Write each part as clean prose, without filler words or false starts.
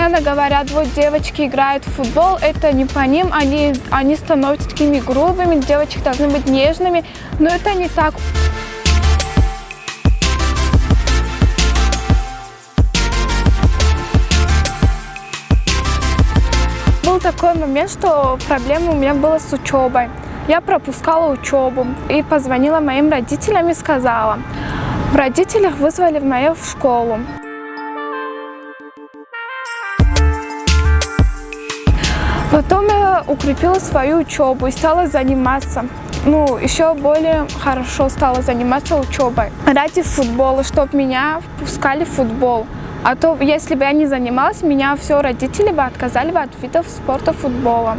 постоянно говорят, вот девочки играют в футбол, это не по ним, они становятся такими грубыми, девочки должны быть нежными, но это не так. Был такой момент, что проблема у меня была с учебой. Я пропускала учебу и позвонила моим родителям и сказала. Родителях вызвали в школу. Потом я укрепила свою учебу и стала заниматься. Еще более хорошо стала заниматься учебой. Ради футбола, чтобы меня впускали в футбол. А то, если бы я не занималась, меня все родители бы отказали бы от видов спорта футбола.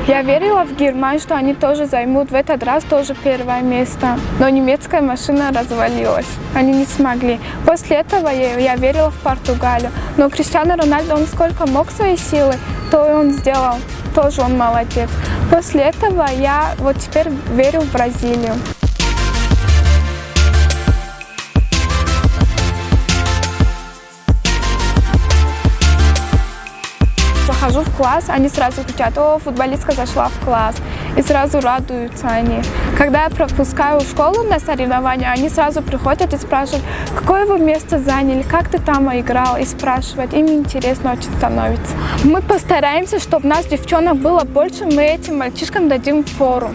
Я верила в Германию, что они тоже займут в этот раз тоже первое место. Но немецкая машина развалилась. Они не смогли. После этого я верила в Португалию. Но Криштиану Роналду, он сколько мог своей силы, то и он сделал. Тоже он молодец. После этого я вот теперь верю в Бразилию. Захожу в класс, они сразу кричат: о, футболистка зашла в класс. И сразу радуются они. Когда я пропускаю школу на соревнования, они сразу приходят и спрашивают: какое вы место заняли, как ты там играл, и спрашивают. Им интересно очень становится. Мы постараемся, чтобы нас, девчонок, было больше, мы этим мальчишкам дадим фору.